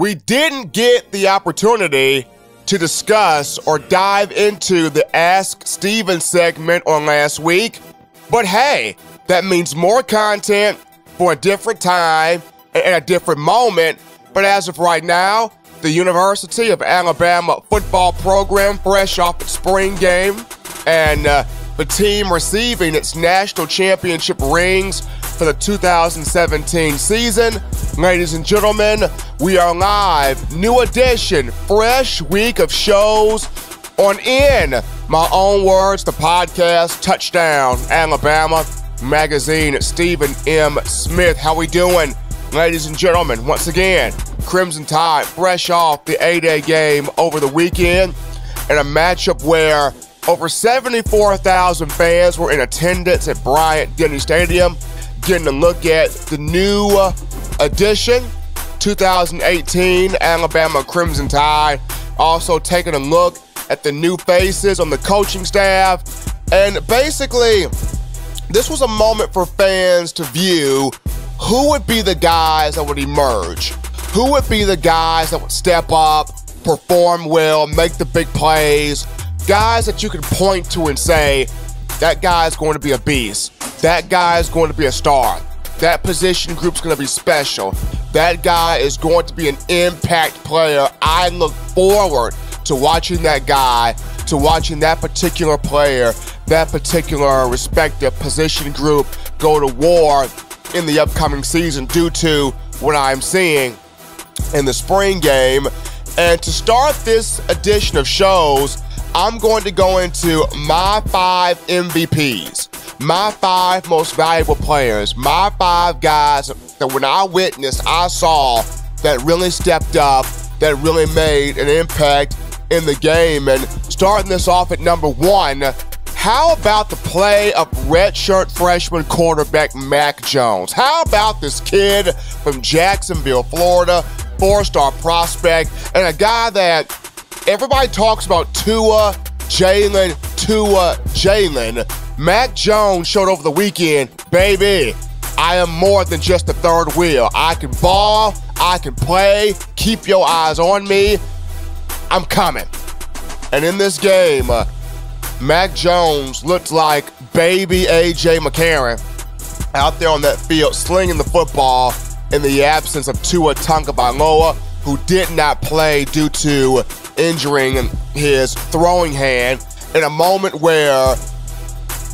We didn't get the opportunity to discuss or dive into the Ask Steven segment on last week, but hey, that means more content for a different time and a different moment. But as of right now, the University of Alabama football program, fresh off its spring game, and the team receiving its national championship rings for the 2017 season. Ladies and gentlemen, we are live. New edition, fresh week of shows on In My Own Words, the podcast, Touchdown Alabama magazine. Stephen M. Smith. How we doing, ladies and gentlemen? Once again, Crimson Tide, fresh off the A-Day game over the weekend, in a matchup where over 74,000 fans were in attendance at Bryant-Denny Stadium, getting a look at the new edition, 2018 Alabama Crimson Tide. Also taking a look at the new faces on the coaching staff. And basically, this was a moment for fans to view who would be the guys that would emerge. Who would be the guys that would step up, perform well, make the big plays, guys that you can point to and say, that guy is going to be a beast. That guy is going to be a star. That position group's going to be special. That guy is going to be an impact player. I look forward to watching that guy, to watching that particular player, that particular respective position group go to war in the upcoming season due to what I'm seeing in the spring game. And to start this edition of shows, I'm going to go into my 5 MVPs, my 5 most valuable players, my 5 guys that when I witnessed, I saw that really stepped up, that really made an impact in the game. And starting this off at number 1, how about the play of redshirt freshman quarterback Mac Jones? How about this kid from Jacksonville, Florida, 4-star prospect, and a guy that everybody talks about Tua, Jalen. Mac Jones showed over the weekend, baby, I am more than just a third wheel. I can ball, I can play, keep your eyes on me, I'm coming. And in this game, Mac Jones looked like baby A.J. McCarron out there on that field slinging the football in the absence of Tua Tagovailoa, who did not play due to injuring his throwing hand in a moment where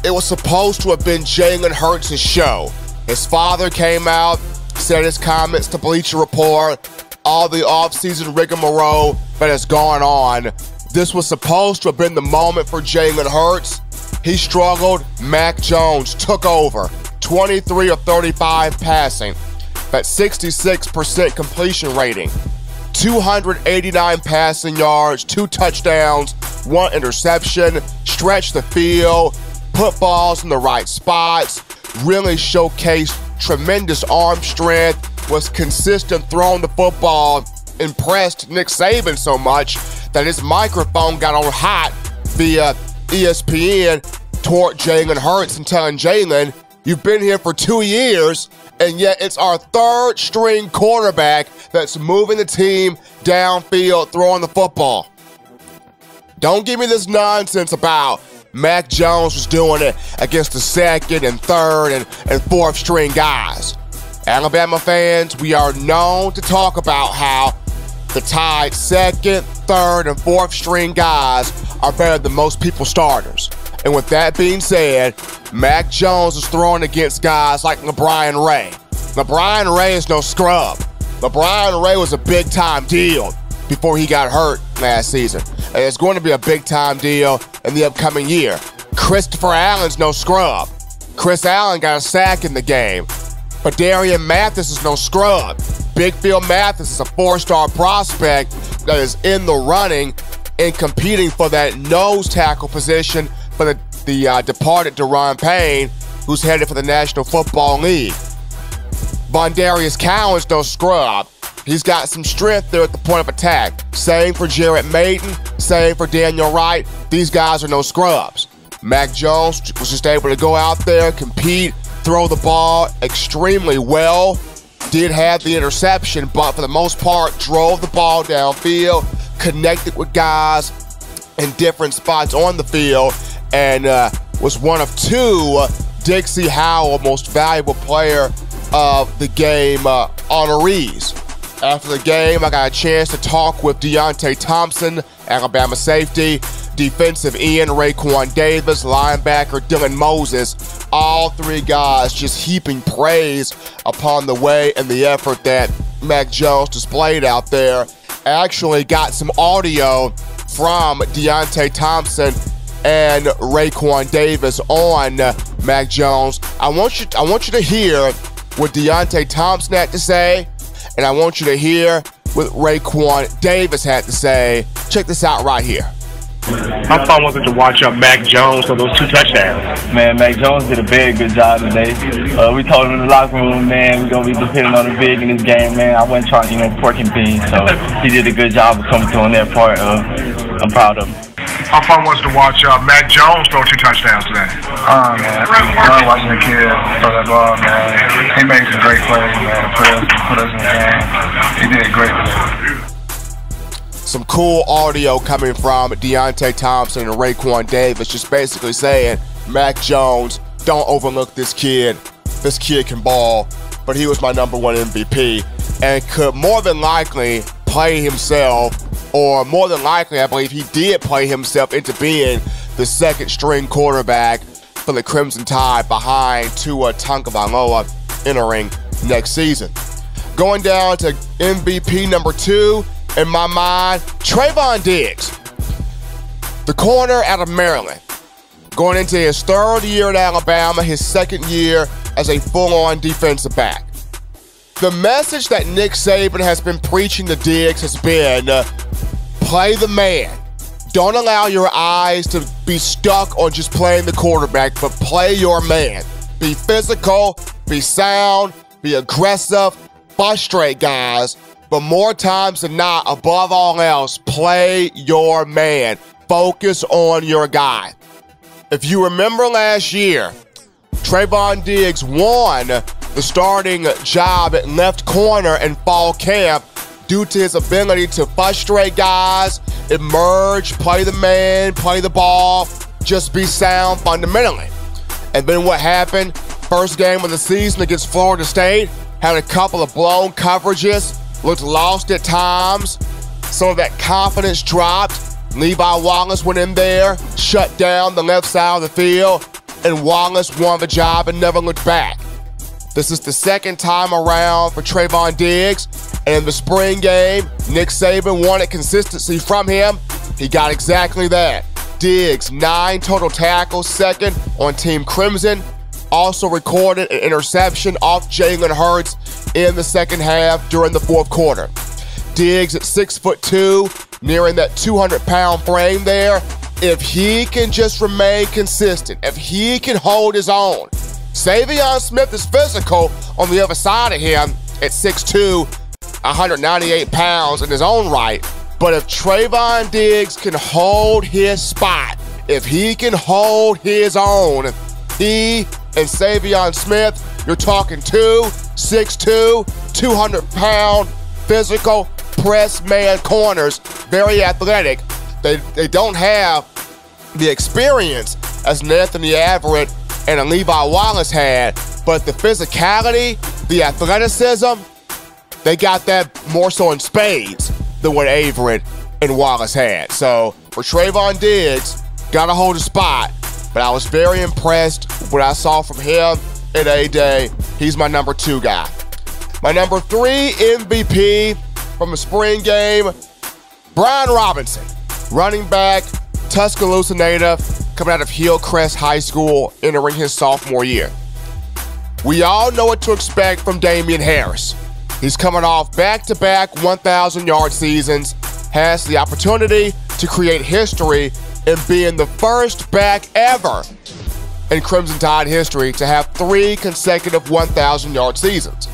it was supposed to have been Jalen Hurts' show. His father came out, said his comments to Bleacher Report, all the offseason rigmarole that has gone on. This was supposed to have been the moment for Jalen Hurts. He struggled. Mac Jones took over. 23 of 35 passing, at 66% completion rating. 289 passing yards, 2 touchdowns, 1 interception, stretched the field, put balls in the right spots, really showcased tremendous arm strength, was consistent throwing the football, impressed Nick Saban so much that his microphone got on hot via ESPN toward Jalen Hurts and telling Jalen, you've been here for 2 years, and yet it's our 3rd string quarterback that's moving the team downfield, throwing the football. Don't give me this nonsense about Mac Jones was doing it against the 2nd and 3rd and 4th string guys. Alabama fans, we are known to talk about how the Tide 2nd, 3rd, and 4th string guys are better than most people's starters. And with that being said, Mac Jones is throwing against guys like LeBron Ray. LeBron Ray is no scrub. LeBron Ray was a big-time deal before he got hurt last season. And it's going to be a big-time deal in the upcoming year. Christopher Allen's no scrub. Chris Allen got a sack in the game. But Darian Mathis is no scrub. Big Phil Mathis is a 4-star prospect that is in the running and competing for that nose tackle position for the departed Deron Payne, who's headed for the National Football League. Vondarius Cowan's no scrub. He's got some strength there at the point of attack. Same for Jarrett Maiden, same for Daniel Wright. These guys are no scrubs. Mac Jones was just able to go out there, compete, throw the ball extremely well, did have the interception, but for the most part, drove the ball downfield, connected with guys in different spots on the field, and was one of two Dixie Howell most valuable player of the game honorees. After the game, I got a chance to talk with Deonte Thompson, Alabama safety, defensive end Raekwon Davis, linebacker Dylan Moses. All three guys just heaping praise upon the way and the effort that Mac Jones displayed out there. I actually got some audio from Deonte Thompson and Raekwon Davis on Mac Jones. I want you to hear what Deonte Thompson had to say, and I want you to hear what Raekwon Davis had to say. Check this out right here. How fun was it to watch Mac Jones for those 2 touchdowns? Man, Mac Jones did a very good job today. We told him in the locker room, man, we're going to be depending on the big in this game, man. I wasn't trying, pork and beans, so he did a good job of coming through on that part. I'm proud of him. How fun was it to watch Mac Jones throw 2 touchdowns today? Man. I love watching the kid throw that ball, man. He made some great plays, man, to put us in the game. He did great today. Some cool audio coming from Deonte Thompson and Raekwon Davis, just basically saying, Mac Jones, don't overlook this kid. This kid can ball, but he was my #1 MVP and could more than likely play himself, or more than likely, I believe he did play himself into being the second-string quarterback for the Crimson Tide behind Tua Tagovailoa entering next season. Going down to MVP #2, in my mind, Trayvon Diggs, the corner out of Maryland, going into his 3rd year at Alabama, his 2nd year as a full-on defensive back. The message that Nick Saban has been preaching to Diggs has been, play the man. Don't allow your eyes to be stuck on just playing the quarterback, but play your man. Be physical, be sound, be aggressive, frustrate guys, but more times than not, above all else, play your man. Focus on your guy. If you remember last year, Trayvon Diggs won the starting job at left corner in fall camp due to his ability to frustrate guys, emerge, play the man, play the ball, just be sound fundamentally. And then what happened? First game of the season against Florida State, had a couple of blown coverages, looked lost at times. Some of that confidence dropped. Levi Wallace went in there, shut down the left side of the field, and Wallace won the job and never looked back. This is the 2nd time around for Trayvon Diggs, and in the spring game, Nick Saban wanted consistency from him. He got exactly that. Diggs, 9 total tackles, 2nd on Team Crimson. Also recorded an interception off Jalen Hurts in the 2nd half during the 4th quarter. Diggs at 6'2", nearing that 200-pound frame there. If he can just remain consistent, if he can hold his own. Savion Smith is physical on the other side of him at 6'2", 198 pounds in his own right. But if Trayvon Diggs can hold his spot, if he can hold his own, he and Savion Smith, you're talking 6'2", 200-pound physical press man corners, very athletic. They don't have the experience as Anthony Averett and a Levi Wallace had, but the physicality, the athleticism, they got that more so in spades than what Averett and Wallace had. So for Trayvon Diggs, gotta hold a spot, but I was very impressed with what I saw from him at A-Day. He's my #2 guy. My #3 MVP from the spring game, Brian Robinson, running back, Tuscaloosa native, coming out of Hillcrest High School, entering his sophomore year. We all know what to expect from Damien Harris. He's coming off back-to-back 1,000-yard seasons, has the opportunity to create history in being the first back ever in Crimson Tide history to have 3 consecutive 1,000-yard seasons.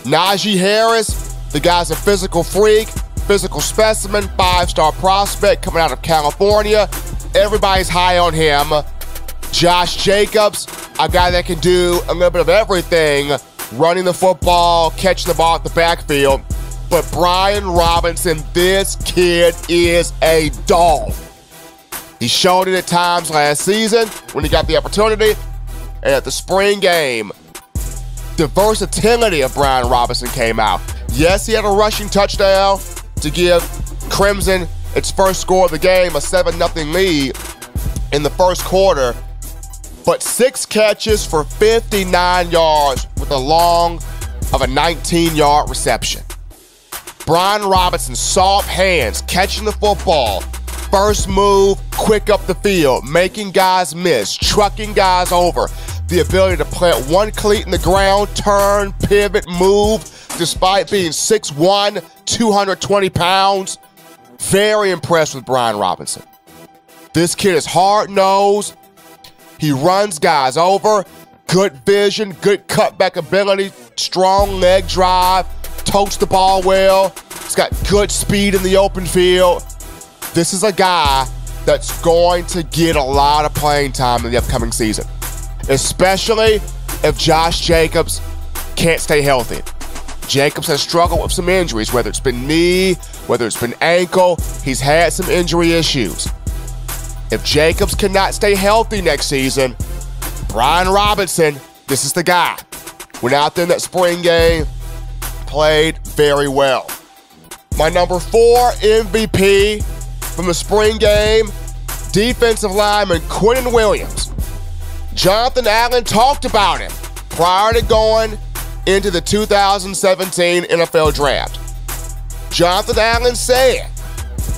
Najee Harris, the guy's a physical freak, physical specimen, 5-star prospect coming out of California. Everybody's high on him. Josh Jacobs, a guy that can do a little bit of everything running the football, catching the ball at the backfield. But Brian Robinson, this kid is a dog. He showed it at times last season when he got the opportunity. And at the spring game, the versatility of Brian Robinson came out. Yes, he had a rushing touchdown to give Crimson its first score of the game, a 7-0 lead in the first quarter. But 6 catches for 59 yards with a long of a 19-yard reception. Brian Robinson, soft hands, catching the football, first move, quick up the field, making guys miss, trucking guys over. The ability to plant one cleat in the ground, turn, pivot, move, despite being 6'1", 220 pounds. Very impressed with Brian Robinson. This kid is hard-nosed. He runs guys over. Good vision, good cutback ability, strong leg drive, totes the ball well. He's got good speed in the open field. This is a guy that's going to get a lot of playing time in the upcoming season, especially if Josh Jacobs can't stay healthy. Jacobs has struggled with some injuries, whether it's been knee, whether it's been ankle. He's had some injury issues. If Jacobs cannot stay healthy next season, Brian Robinson, this is the guy. Went out there in that spring game, played very well. My number 4 MVP from the spring game, defensive lineman Quinnen Williams. Jonathan Allen talked about him prior to going into the 2017 NFL Draft. Jonathan Allen said,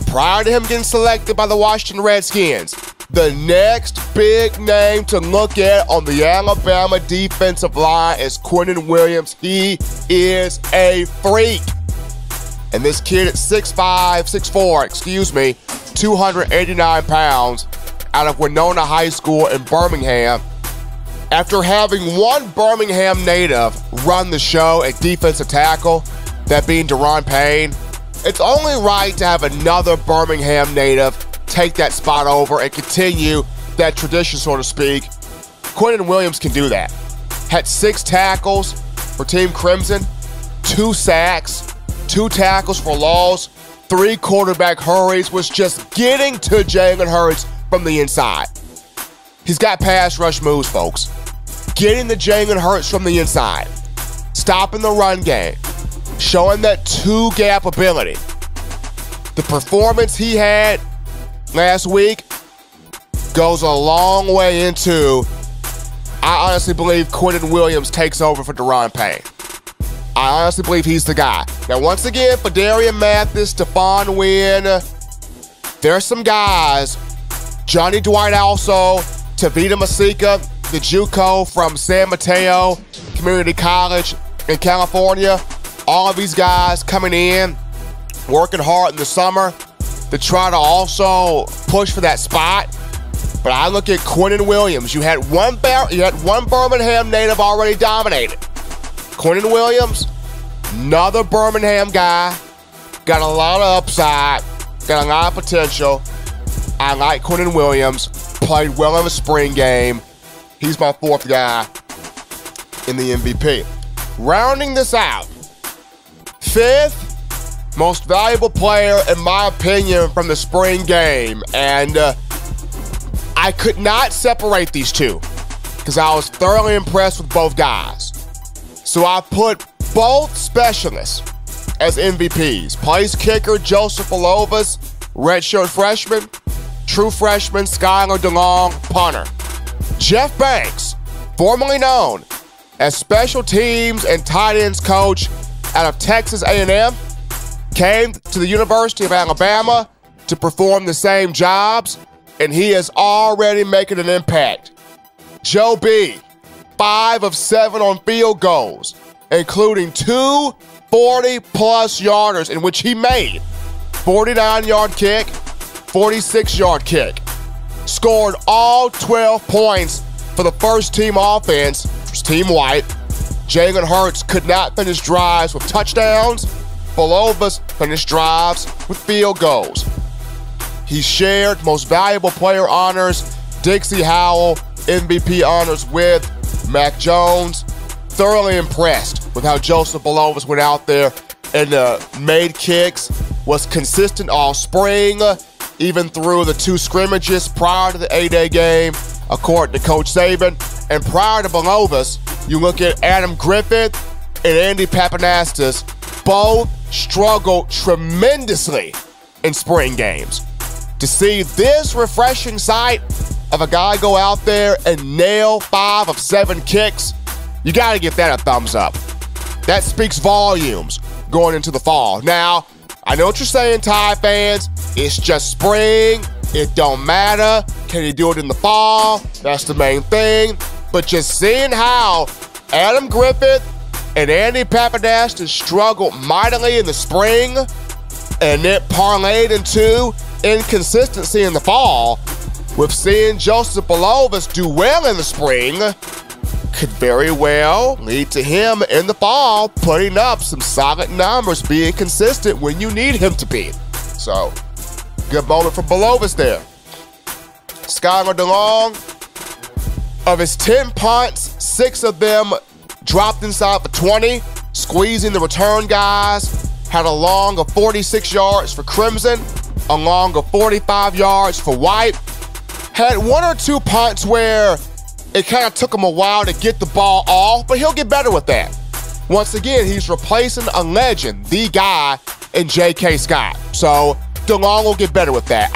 prior to him getting selected by the Washington Redskins, the next big name to look at on the Alabama defensive line is Quinnen Williams. He is a freak. And this kid at 6'4", 289 pounds, out of Winona High School in Birmingham. After having one Birmingham native run the show at defensive tackle, that being Deron Payne, it's only right to have another Birmingham native take that spot over and continue that tradition, so to speak. Quinnen Williams can do that. Had 6 tackles for Team Crimson, 2 sacks, 2 tackles for loss, 3 quarterback hurries, was just getting to Jalen Hurts from the inside. He's got pass rush moves, folks. Getting to Jalen Hurts from the inside, stopping the run game, showing that 2-gap ability. The performance he had last week goes a long way into, I honestly believe Quinnen Williams takes over for Deron Payne. I honestly believe he's the guy. Now, once again, for Darian Mathis, Stephon Wynn, there's some guys, Johnny Dwight also, Tavita Masika, the JUCO from San Mateo Community College in California. All of these guys coming in, working hard in the summer to try to also push for that spot. But I look at Quinnen Williams. You had one Birmingham native already dominated. Quinnen Williams, another Birmingham guy, got a lot of upside, got a lot of potential. I like Quinnen Williams, played well in the spring game. He's my 4th guy in the MVP. Rounding this out, 5th most valuable player, in my opinion, from the spring game. And I could not separate these two because I was thoroughly impressed with both guys. So I put both specialists as MVPs. Place kicker Joseph Alovas, redshirt freshman. True freshman Skylar DeLong, punter. Jeff Banks, formerly known as special teams and tight ends coach out of Texas A&M, came to the University of Alabama to perform the same jobs, and he is already making an impact. Joe B, 5 of 7 on field goals, including 2 40-plus yarders in which he made. 49-yard kick, 46-yard kick. Scored all 12 points for the first team offense, which was Team White. Jalen Hurts could not finish drives with touchdowns. Alovas finished drives with field goals. He shared most valuable player honors, Dixie Howell MVP honors with Mac Jones. thoroughly impressed with how Joseph Bulovas went out there and made kicks, was consistent all spring, even through the 2 scrimmages prior to the A-Day game, according to Coach Saban. And prior to Bulovas, you look at Adam Griffith and Andy Papanastis, both struggled tremendously in spring games. To see this refreshing sight of a guy go out there and nail 5 of 7 kicks, you got to give that a thumbs up. That speaks volumes going into the fall. Now, I know what you're saying, Tide fans. It's just spring. It don't matter. Can he do it in the fall? That's the main thing. But just seeing how Adam Griffith and Andy Papanastis struggled mightily in the spring and it parlayed into inconsistency in the fall, with seeing Joseph Bulovas do well in the spring, could very well lead to him in the fall putting up some solid numbers, being consistent when you need him to be. So, good moment for Bulovas there. Skylar DeLong, of his 10 punts, 6 of them dropped inside for 20, squeezing the return guys. Had a long of 46 yards for Crimson, a long of 45 yards for White. Had 1 or 2 punts where it kind of took him a while to get the ball off, but he'll get better with that. Once again, he's replacing a legend, the guy in J.K. Scott. So DeLong will get better with that.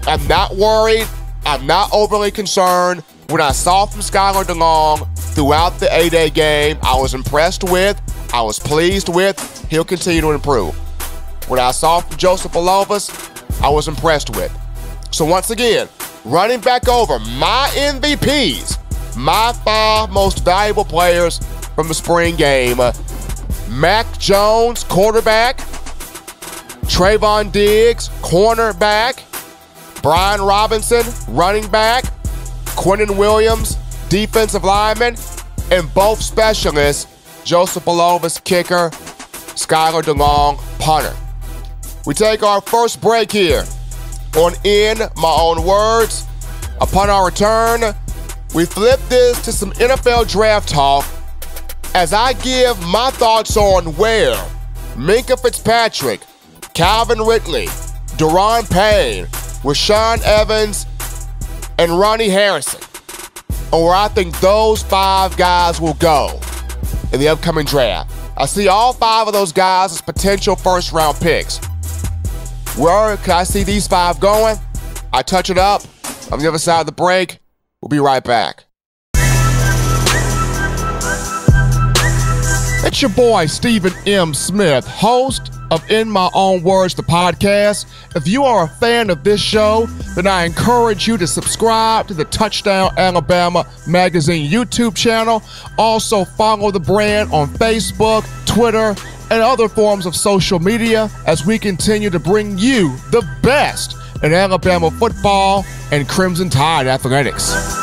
I'm not worried. I'm not overly concerned. When I saw from Skylar DeLong throughout the A-Day game, I was impressed with, I was pleased with. He'll continue to improve. What I saw from Joseph Bulovas, I was impressed with. So once again, running back over my MVPs, my 5 most valuable players from the spring game. Mac Jones, quarterback. Trayvon Diggs, cornerback. Brian Robinson, running back. Quentin Williams, defensive lineman. And both specialists, Joseph Bulovas, kicker. Skylar DeLong, punter. We take our first break here on In My Own Words. Upon our return, we flip this to some NFL draft talk as I give my thoughts on where Minkah Fitzpatrick, Calvin Ridley, Daron Payne, Rashaan Evans, and Ronnie Harrison, and where I think those 5 guys will go in the upcoming draft. I see all 5 of those guys as potential first-round picks. Where can I see these 5 going? I touch it up on the other side of the break. We'll be right back. It's your boy, Stephen M. Smith, host of In My Own Words, the podcast. If you are a fan of this show, then I encourage you to subscribe to the Touchdown Alabama Magazine YouTube channel. Also follow the brand on Facebook, Twitter, and other forms of social media as we continue to bring you the best in Alabama football and Crimson Tide athletics.